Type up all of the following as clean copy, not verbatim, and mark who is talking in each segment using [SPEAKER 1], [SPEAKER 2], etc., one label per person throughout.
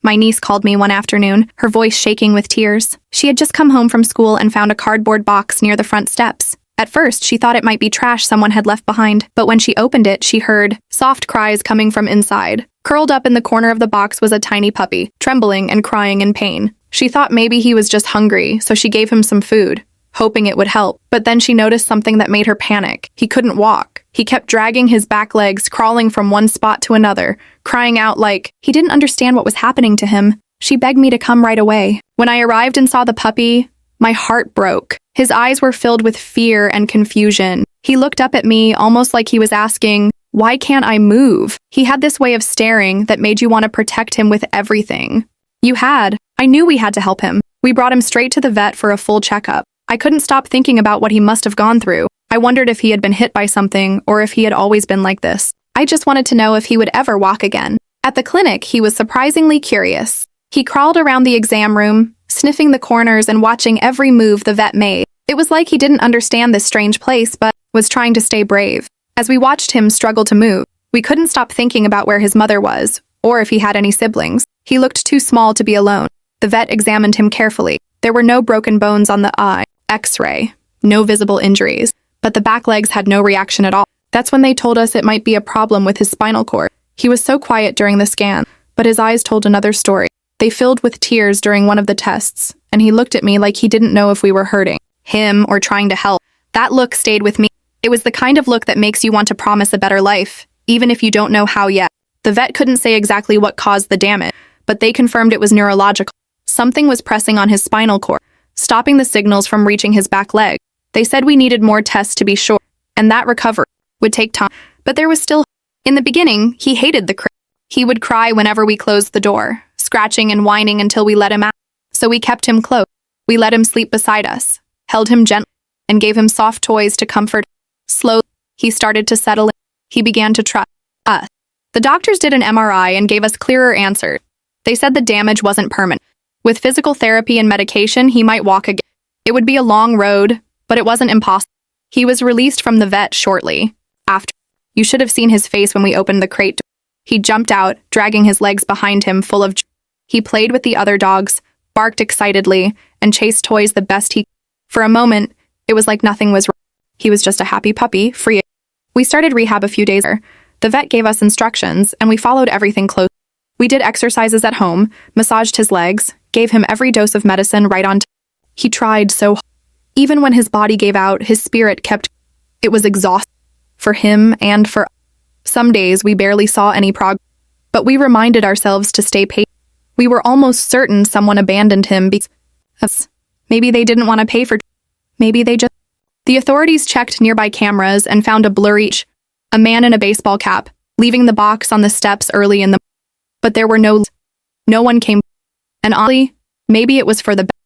[SPEAKER 1] My niece called me one afternoon, her voice shaking with tears. She had just come home from school and found a cardboard box near the front steps. At first, she thought it might be trash someone had left behind, but when she opened it, she heard soft cries coming from inside. Curled up in the corner of the box was a tiny puppy, trembling and crying in pain. She thought maybe he was just hungry, so she gave him some food, hoping it would help. But then she noticed something that made her panic. He couldn't walk. He kept dragging his back legs, crawling from one spot to another, crying out like he didn't understand what was happening to him. She begged me to come right away. When I arrived and saw the puppy, my heart broke. His eyes were filled with fear and confusion. He looked up at me almost like he was asking, "Why can't I move?" He had this way of staring that made you want to protect him with everything. I knew we had to help him. We brought him straight to the vet for a full checkup. I couldn't stop thinking about what he must have gone through. I wondered if he had been hit by something or if he had always been like this. I just wanted to know if he would ever walk again. At the clinic, he was surprisingly curious. He crawled around the exam room, sniffing the corners and watching every move the vet made. It was like he didn't understand this strange place but was trying to stay brave. As we watched him struggle to move, we couldn't stop thinking about where his mother was, or if he had any siblings. He looked too small to be alone. The vet examined him carefully. There were no broken bones on the eye, X-ray, no visible injuries, but the back legs had no reaction at all. That's when they told us it might be a problem with his spinal cord. He was so quiet during the scan, but his eyes told another story. They filled with tears during one of the tests, and he looked at me like he didn't know if we were hurting him or trying to help. That look stayed with me. It was the kind of look that makes you want to promise a better life, even if you don't know how yet. The vet couldn't say exactly what caused the damage, but they confirmed it was neurological. Something was pressing on his spinal cord, stopping the signals from reaching his back leg. They said we needed more tests to be sure, and that recovery would take time. But there was still hope. In the beginning, he hated the crib. He would cry whenever we closed the door, scratching and whining until we let him out. So we kept him close. We let him sleep beside us, held him gently, and gave him soft toys to comfort. Slowly, he started to settle in. He began to trust us. The doctors did an MRI and gave us clearer answers. They said the damage wasn't permanent. With physical therapy and medication, he might walk again. It would be a long road, but it wasn't impossible. He was released from the vet shortly after. You should have seen his face when we opened the crate door. He jumped out, dragging his legs behind him full of joy. He played with the other dogs, barked excitedly, and chased toys the best he could. For a moment, it was like nothing was wrong. He was just a happy puppy, free. We started rehab a few days later. The vet gave us instructions, and we followed everything close. We did exercises at home, massaged his legs, gave him every dose of medicine right on time. He tried so hard. Even when his body gave out, his spirit kept. It was exhausting for him and for us. Some days we barely saw any progress, but we reminded ourselves to stay patient. We were almost certain someone abandoned him because maybe they didn't want to pay for. Maybe they just. The authorities checked nearby cameras and found a blurry a man in a baseball cap, leaving the box on the steps early in the. But there were no one came. And honestly, maybe it was for the best,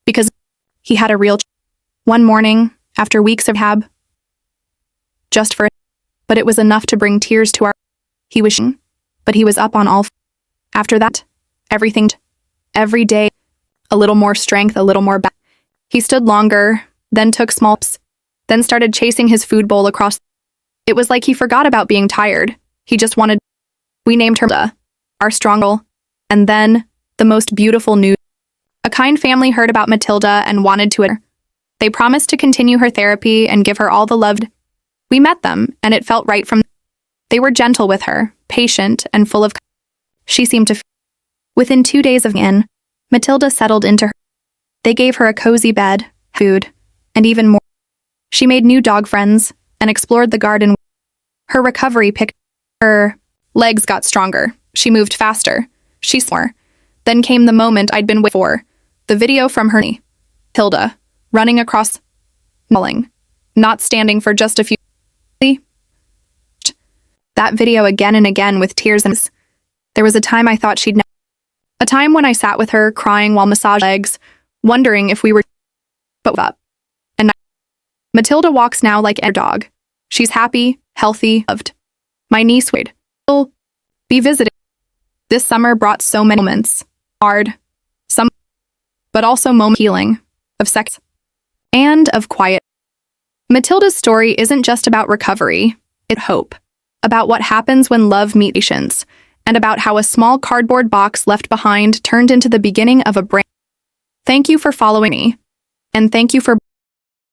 [SPEAKER 1] because he had a real. One morning, after weeks of rehab, just for. But it was enough to bring tears to our. He was, but he was up on all. After that, everything. Every day, a little more strength, a little more back. He stood longer, then took small steps, then started chasing his food bowl across. It was like he forgot about being tired. He just wanted. We named her Matilda, our strong girl. And then, the most beautiful news. A kind family heard about Matilda and wanted to. They promised to continue her therapy and give her all the love. We met them, and it felt right from. They were gentle with her, patient, and full of. She seemed to. Within 2 days of in, Matilda settled into her. They gave her a cozy bed, food, and even more. She made new dog friends and explored the garden. Her recovery picked. Her legs got stronger. She moved faster. She swore. Then came the moment I'd been waiting for. The video from her. Matilda, running across. Falling. Not standing for just a few. That video again and again with tears and. There was a time I thought she'd. A time when I sat with her, crying while massaging legs, wondering if we were. But up. And Matilda walks now like a dog. She's happy, healthy, loved. My niece will be visited. This summer brought so many moments. Hard. Some. But also moment healing. Of sex. And of quiet. Matilda's story isn't just about recovery. It's hope. About what happens when love meets patience. and about how a small cardboard box left behind turned into the beginning of a brand. Thank you for following me. And thank you for